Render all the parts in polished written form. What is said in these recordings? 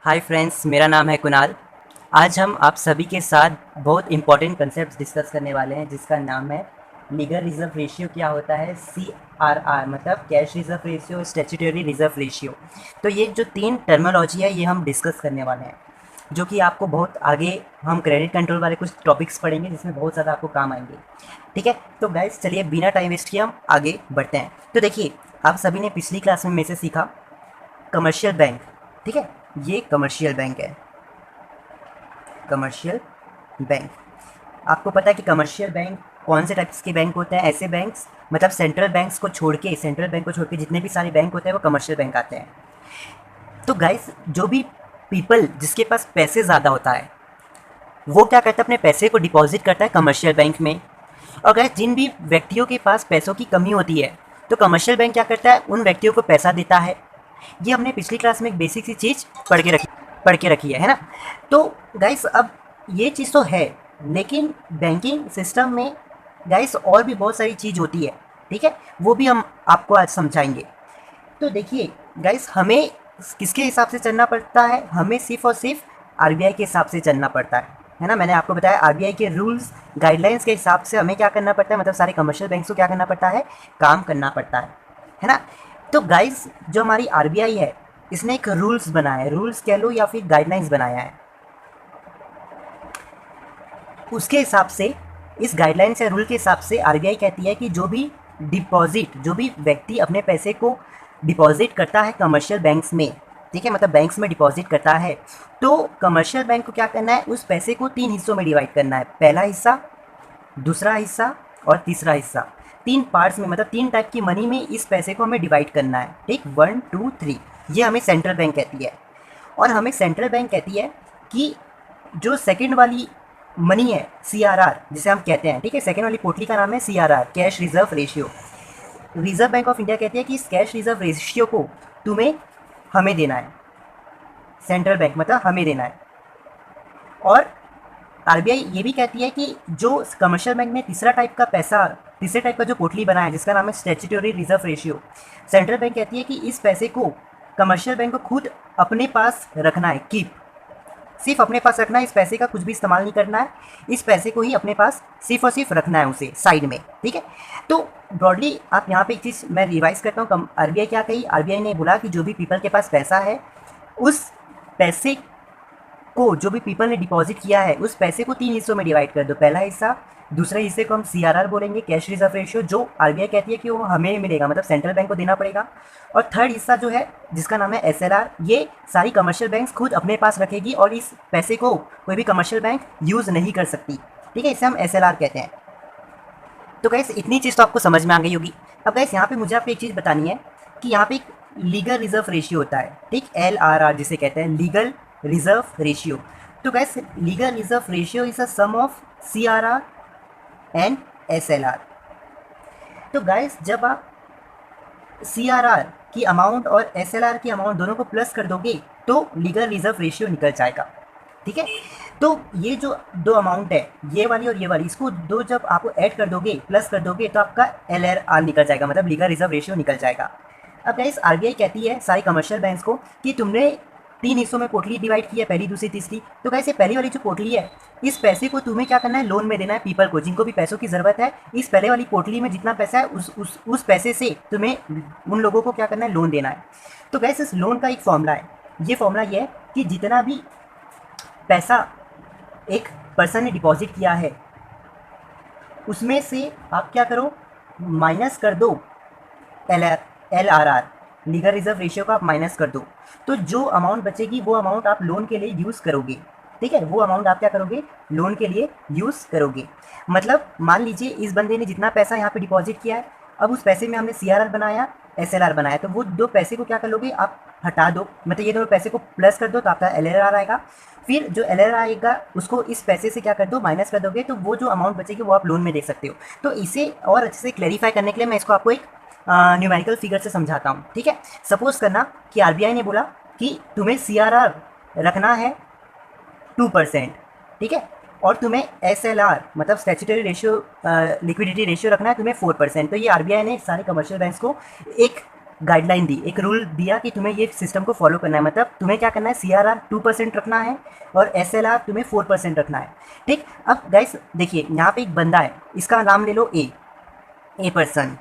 Hi friends, मेरा नाम है कुणाल। आज हम आप सभी के साथ बहुत इंपॉर्टेंट कंसेप्ट डिस्कस करने वाले हैं, जिसका नाम है लीगल रिजर्व रेशियो। क्या होता है CRR, मतलब cash reserve ratio, statutory reserve ratio. तो ये जो तीन टर्मिनोलॉजी है, ये हम डिस्कस करने वाले हैं, जो कि आपको बहुत आगे हम क्रेडिट कंट्रोल वाले कुछ टॉपिक्स पढ़ेंगे, जिसमें बहुत ज़्यादा आपको काम आएंगे। ठीक है, तो गाइस चलिए बिना टाइम वेस्ट किए हम आगे बढ़ते हैं। तो देखिए, आप सभी ने पिछली क्लास में से सीखा कमर्शियल बैंक। ठीक है, ये कमर्शियल बैंक है। कमर्शियल बैंक, आपको पता है कि कमर्शियल बैंक कौन से टाइप्स के बैंक होते हैं? ऐसे बैंक्स, मतलब सेंट्रल बैंक को छोड़ के जितने भी सारे बैंक होते हैं वो कमर्शियल बैंक आते हैं। तो गाइस, जो भी पीपल जिसके पास पैसे ज़्यादा होता है, वो क्या करता है, अपने पैसे को डिपॉजिट करता है कमर्शियल बैंक में। और गाइस, जिन भी व्यक्तियों के पास पैसों की कमी होती है, तो कमर्शियल बैंक क्या करता है, उन व्यक्तियों को पैसा देता है। ये हमने पिछली क्लास में एक बेसिक सी चीज़ पढ़ के रखी है ना। तो गाइस, अब ये चीज़ तो है, लेकिन बैंकिंग सिस्टम में गाइस और भी बहुत सारी चीज़ होती है। ठीक है, वो भी हम आपको आज समझाएंगे। तो देखिए गाइस, हमें किसके हिसाब से चलना पड़ता है? हमें सिर्फ और सिर्फ आरबीआई के हिसाब से चलना पड़ता है ना। मैंने आपको बताया आरबीआई के रूल्स गाइडलाइंस के हिसाब से हमें क्या करना पड़ता है, मतलब सारे कमर्शियल बैंक्स को क्या करना पड़ता है, काम करना पड़ता है ना। तो गाइस, जो हमारी आरबीआई है, इसने एक रूल्स बनाया है, रूल्स कह लो या फिर गाइडलाइंस बनाया है। उसके हिसाब से, इस गाइडलाइंस या रूल के हिसाब से आरबीआई कहती है कि जो भी व्यक्ति अपने पैसे को डिपॉजिट करता है कमर्शियल बैंक्स में, ठीक है, मतलब बैंक्स में डिपॉजिट करता है, तो कमर्शियल बैंक को क्या करना है, उस पैसे को 3 हिस्सों में डिवाइड करना है। पहला हिस्सा, दूसरा हिस्सा और तीसरा हिस्सा। 3 पार्ट्स में, मतलब 3 टाइप की मनी में इस पैसे को हमें डिवाइड करना है। ठीक, 1 2 3, ये हमें सेंट्रल बैंक कहती है। और हमें सेंट्रल बैंक कहती है कि जो सेकंड वाली मनी है, CRR जिसे हम कहते हैं, ठीक है, सेकंड वाली पोटली का नाम है CRR, cash reserve ratio. Reserve bank of India कहती है कि इस कैश रिजर्व रेशियो को तुम्हें हमें देना है, सेंट्रल बैंक मतलब हमें देना है। और आरबीआई ये भी कहती है कि जो कमर्शियल बैंक ने तीसरे टाइप का जो पोटली बनाया है, जिसका नाम है statutory reserve ratio, central bank कहती है कि इस पैसे को कमर्शियल बैंक को खुद अपने पास रखना है, कीप, सिर्फ अपने पास रखना है। इस पैसे का कुछ भी इस्तेमाल नहीं करना है, इस पैसे को ही अपने पास सिर्फ और सिर्फ रखना है, उसे साइड में। ठीक है, तो ब्रॉडली आप यहाँ पे एक चीज़ मैं रिवाइज करता हूँ। आरबीआई क्या कही? आरबीआई ने बोला कि जो भी पीपल के पास पैसा है, उस पैसे को, जो भी पीपल ने डिपॉजिट किया है, उस पैसे को 3 हिस्सों में डिवाइड कर दो। पहला हिस्सा, दूसरे हिस्से को हम CRR बोलेंगे, कैश रिजर्व रेशियो, जो आरबीआई कहती है कि वो हमें मिलेगा, मतलब सेंट्रल बैंक को देना पड़ेगा। और थर्ड हिस्सा जो है, जिसका नाम है SLR, ये सारी कमर्शियल बैंक्स खुद अपने पास रखेगी और इस पैसे को कोई भी कमर्शियल बैंक यूज़ नहीं कर सकती। ठीक है, इसे हम SLR कहते हैं। तो गाइस, इतनी चीज़ तो आपको समझ में आ गई होगी। अब गाइस, यहाँ पे मुझे आपको एक चीज़ बतानी है कि यहाँ पे एक लीगल रिजर्व रेशियो होता है, ठीक, LRR जिसे कहते हैं, लीगल रिजर्व रेशियो। तो guys, legal reserve ratio is a sum of CRR and SLR। तो गाइस, जब आप CRR की अमाउंट और SLR की अमाउंट दोनों को प्लस कर दोगे, तो लीगल रिजर्व रेशियो निकल जाएगा। ठीक है, तो ये जो दो अमाउंट है, ये वाली और ये वाली, इसको दो जब आपको ऐड कर दोगे, प्लस कर दोगे, तो आपका LRR निकल जाएगा, मतलब लीगल रिजर्व रेशियो निकल जाएगा। अब गाइस, आरबीआई कहती है सारी कमर्शियल बैंक्स को कि तुमने 3 हिस्सों में पोटली डिवाइड की है, पहली, दूसरी, तीसरी। तो गाइस, ये पहली वाली जो पोटली है, इस पैसे को तुम्हें क्या करना है, लोन में देना है पीपल को, जिनको भी पैसों की ज़रूरत है। इस पहले वाली पोटली में जितना पैसा है, उस पैसे से तुम्हें उन लोगों को क्या करना है, लोन देना है। तो गाइस, इस लोन का एक फॉर्मूला है। ये फॉर्मूला ये है कि जितना भी पैसा एक पर्सन ने डिपॉजिट किया है, उसमें से आप क्या करो, माइनस कर दो LRR, लीगल रिजर्व रेशियो का आप माइनस कर दो। तो जो अमाउंट बचेगी, वो अमाउंट आप लोन के लिए यूज़ करोगे। ठीक है, वो अमाउंट आप क्या करोगे, लोन के लिए यूज़ करोगे। मतलब मान लीजिए इस बंदे ने जितना पैसा यहाँ पे डिपॉजिट किया है, अब उस पैसे में हमने CRR बनाया, SLR बनाया, तो वो दो पैसे को क्या कर लोगे, आप हटा दो, मतलब ये दोनों पैसे को प्लस कर दो, तो आपका LRR आएगा। फिर जो LRR आएगा, उसको इस पैसे से क्या कर दो, माइनस कर दोगे, तो वो जो अमाउंट बचेगी वो आप लोन में दे सकते हो। तो इसे और अच्छे से क्लैरिफाई करने के लिए मैं इसको आपको एक न्यूमेरिकल फिगर से समझाता हूँ। ठीक है, सपोज करना कि आरबीआई ने बोला कि तुम्हें CRR रखना है 2%, ठीक है, और तुम्हें SLR मतलब स्टैट्यूटरी रेशियो, लिक्विडिटी रेशियो रखना है तुम्हें 4%। तो ये आरबीआई ने सारे कमर्शियल बैंक्स को एक गाइडलाइन दी, एक रूल दिया कि तुम्हें ये सिस्टम को फॉलो करना है। मतलब तुम्हें क्या करना है, CRR 2% रखना है और SLR तुम्हें 4% रखना है। ठीक, अब गाइस देखिए यहाँ पे एक बंदा है, इसका नाम ले लो ए पर्सन।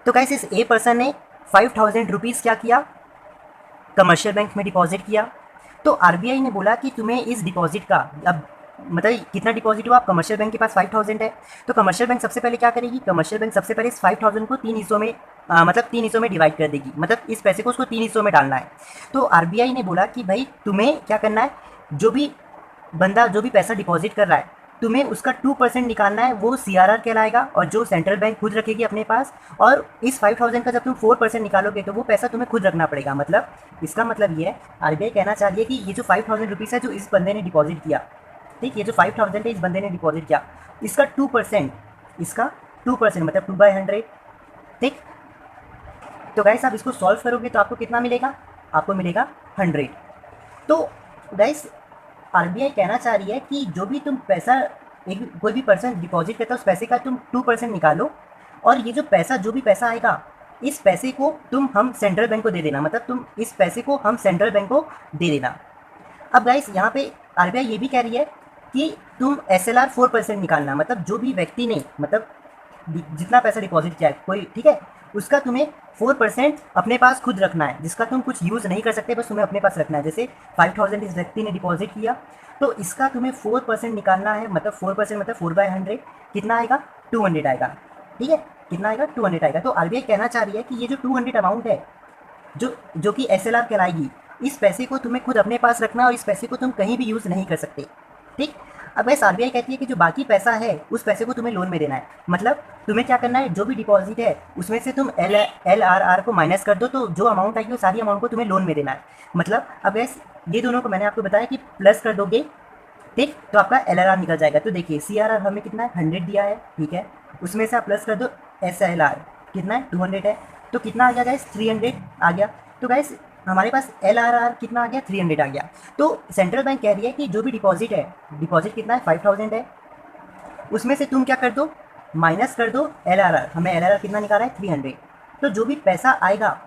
तो गाइस इस ए पर्सन ने 5000 रुपीज़ क्या किया, कमर्शियल बैंक में डिपॉजिट किया। तो RBI ने बोला कि तुम्हें इस डिपॉजिट का, अब मतलब कितना डिपॉजिट हुआ, कमर्शियल बैंक के पास 5000 है, तो कमर्शियल बैंक सबसे पहले क्या करेगी, कमर्शियल बैंक सबसे पहले इस 5000 को 3 हिस्सों में मतलब 3 हिस्सों में डिवाइड कर देगी, मतलब इस पैसे को उसको 3 हिस्सों में डालना है। तो RBI ने बोला कि भाई तुम्हें क्या करना है, जो भी बंदा जो भी पैसा डिपॉजिट कर रहा है तुम्हें उसका 2% निकालना है, वो CRR कहलाएगा, और जो सेंट्रल बैंक खुद रखेगी अपने पास। और इस 5000 का जब तुम 4% निकालोगे तो वो पैसा तुम्हें खुद रखना पड़ेगा। मतलब इसका मतलब ये है, RBI कहना चाह रही है कि ये जो 5000 रुपीज़ है जो इस बंदे ने डिपॉजिट किया, ठीक, ये जो 5000 है इस बंदे ने डिपॉजिट किया, इसका 2%, इसका 2% मतलब 2/100। ठीक, तो गाइस आप इसको सॉल्व करोगे तो आपको कितना मिलेगा, आपको मिलेगा 100। तो गाइस RBI कहना चाह रही है कि जो भी तुम पैसा, एक कोई भी पर्सन डिपॉजिट करता है उस पैसे का तुम 2% निकालो, और ये जो पैसा, जो भी पैसा आएगा, इस पैसे को हम सेंट्रल बैंक को दे देना। मतलब तुम इस पैसे को हम सेंट्रल बैंक को दे देना। अब गाइस यहाँ पे RBI ये भी कह रही है कि तुम SLR 4% निकालना, मतलब जो भी व्यक्ति ने मतलब जितना पैसा डिपॉजिट किया है कोई, ठीक है, उसका तुम्हें 4% अपने पास खुद रखना है, जिसका तुम कुछ यूज़ नहीं कर सकते, बस तुम्हें अपने पास रखना है। जैसे 5000 इस व्यक्ति ने डिपॉजिट किया, तो इसका तुम्हें 4% निकालना है, मतलब 4% मतलब 4/100 कितना आएगा, 200 आएगा। ठीक है, कितना आएगा, 200 आएगा। तो RBI कहना चाह रही है कि ये जो 200 अमाउंट है, जो कि SLR कहलाएगी, इस पैसे को तुम्हें खुद अपने पास रखना है और इस पैसे को तुम कहीं भी यूज़ नहीं कर सकते। ठीक, अब वैसे RBI कहती है कि जो बाकी पैसा है उस पैसे को तुम्हें लोन में देना है। मतलब तुम्हें क्या करना है, जो भी डिपॉजिट है उसमें से तुम LRR को माइनस कर दो, तो जो अमाउंट आएगी वो सारी अमाउंट को तुम्हें लोन में देना है। मतलब अब वैसे ये दोनों को मैंने आपको बताया कि प्लस कर दोगे, ठीक, तो आपका LRR निकल जाएगा। तो देखिए CRR हमें कितना है, 100 दिया है, ठीक है, उसमें से आप प्लस कर दो SLR कितना है, 200 है, तो कितना आ गया गाइस, 300 आ गया। तो गाइस हमारे पास LRR कितना आ गया, 300 आ गया। तो सेंट्रल बैंक कह रही है कि जो भी डिपॉजिट है, डिपॉजिट कितना है, 5000 है, उसमें से तुम क्या कर दो, माइनस कर दो LRR। हमें LRR कितना निकाला है, 300। तो जो भी पैसा आएगा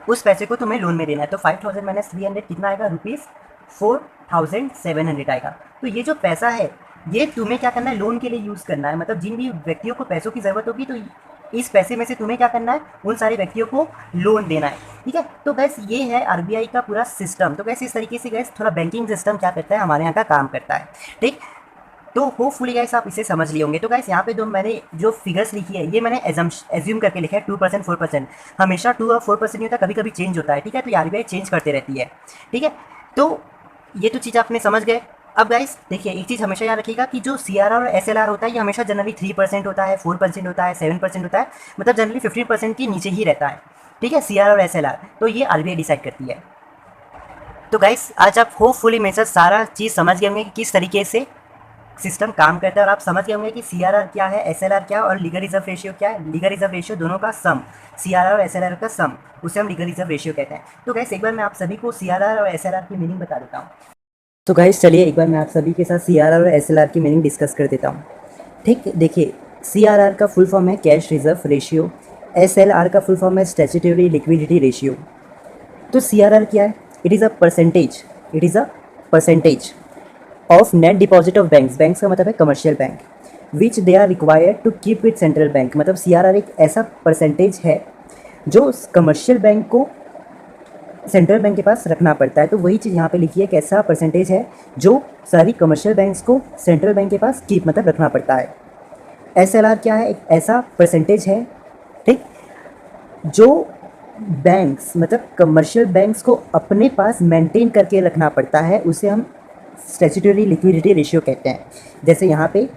उस पैसे को तुम्हें लोन में देना है। तो 5000 माइनस 300 कितना आएगा, ₹4700 आएगा। तो ये जो पैसा है ये तुम्हें क्या करना है, लोन के लिए यूज़ करना है। मतलब जिन भी व्यक्तियों को पैसों की ज़रूरत होगी तो इस पैसे में से तुम्हें क्या करना है, उन सारे व्यक्तियों को लोन देना है। ठीक है, तो गैस ये है RBI का पूरा सिस्टम। तो गैस इस तरीके से गैस थोड़ा बैंकिंग सिस्टम क्या करता है, हमारे यहाँ का काम करता है। ठीक, तो होपफुली गैस आप इसे समझ लिए होंगे। तो गैस यहाँ पे जो मैंने जो फिगर्स लिखी है ये मैंने एज्यूम करके लिखा है, 2% 4%। हमेशा 2 और 4% नहीं होता, कभी कभी चेंज होता है। ठीक है, तो RBI चेंज करते रहती है। ठीक है, तो ये तो चीज़ आपने समझ गए। अब गाइस देखिए एक चीज़ हमेशा याद रखिएगा कि जो CRR और SLR होता है ये हमेशा जनरली 3% होता है, 4% होता है, 7% होता है, मतलब जनरली 15% के नीचे ही रहता है। ठीक है, CRR और SLR, तो ये RBI डिसाइड करती है। तो गाइस आज आप होपफुली मेरे साथ सारा चीज़ समझ गए होंगे कि किस तरीके से सिस्टम काम करता है, और आप समझ गए होंगे कि CRR क्या है, SLR क्या है, और लीगल रिजर्व रेशियो क्या है। लीगल रिजर्व रेशियो दोनों का सम, CRR और SLR का सम, उसे हम लीगल रिजर्व रेशियो कहते हैं। तो गाइस एक बार मैं आप सभी को CRR और SLR की मीनिंग बता देता हूँ। तो गाइस चलिए एक बार मैं आप सभी के साथ CRR और SLR की मीनिंग डिस्कस कर देता हूँ। ठीक, देखिए CRR का फुल फॉर्म है कैश रिजर्व रेशियो, SLR का फुल फॉर्म है स्टैट्यूटरी लिक्विडिटी रेशियो। तो CRR क्या है, it is a percentage of net deposit of banks. Banks का मतलब है commercial bank, which they are required to keep with central bank. मतलब CRR एक ऐसा परसेंटेज है जो कमर्शियल बैंक को सेंट्रल बैंक के पास रखना पड़ता है। तो वही चीज़ यहाँ पे लिखी है, एक ऐसा परसेंटेज है जो सारी कमर्शियल बैंक्स को सेंट्रल बैंक के पास कीप मतलब रखना पड़ता है। SLR क्या है, एक ऐसा परसेंटेज है, ठीक, जो बैंक्स मतलब कमर्शियल बैंक्स को अपने पास मेंटेन करके रखना पड़ता है, उसे हम स्टैट्यूटरी लिक्विडिटी रेशियो कहते हैं। जैसे यहाँ पे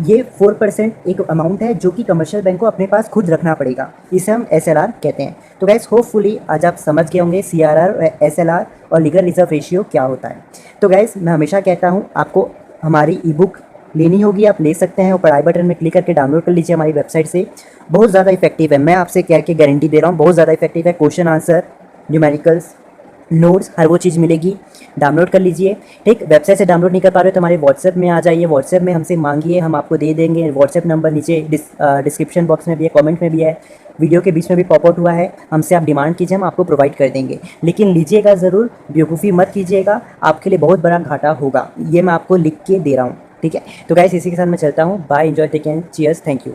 ये 4% एक अमाउंट है जो कि कमर्शियल बैंक को अपने पास खुद रखना पड़ेगा, इसे हम SLR कहते हैं। तो गैस होपफुली आज आप समझ गए होंगे CRR और SLR और लीगल रिजर्व रेशियो क्या होता है। तो गैस मैं हमेशा कहता हूँ आपको हमारी ई बुक लेनी होगी, आप ले सकते हैं, और पढ़ाई बटन में क्लिक करके डाउनलोड कर लीजिए हमारी वेबसाइट से। बहुत ज़्यादा इफेक्टिव है, मैं आपसे कह के गारंटी दे रहा हूँ, बहुत ज़्यादा इफेक्टिव है। क्वेश्चन आंसर, न्यूमेरिकल्स, नोट्स, हर वो चीज़ मिलेगी, डाउनलोड कर लीजिए। ठीक, वेबसाइट से डाउनलोड नहीं कर पा रहे हो तो हमारे व्हाट्सएप में आ जाइए, व्हाट्सएप में हमसे मांगिए, हम आपको दे देंगे। व्हाट्सएप नंबर नीचे डिस्क्रिप्शन बॉक्स में भी है, कमेंट में भी है, वीडियो के बीच में भी पॉप आउट हुआ है। हमसे आप डिमांड कीजिए, हम आपको प्रोवाइड कर देंगे, लेकिन लीजिएगा ज़रूर, बेवकूफ़ी मत कीजिएगा, आपके लिए बहुत बड़ा घाटा होगा। ये मैं आपको लिख के दे रहा हूँ। ठीक है, तो गाइस इसी के साथ मैं चलता हूँ। Bye, enjoy, take care, cheers, thank you.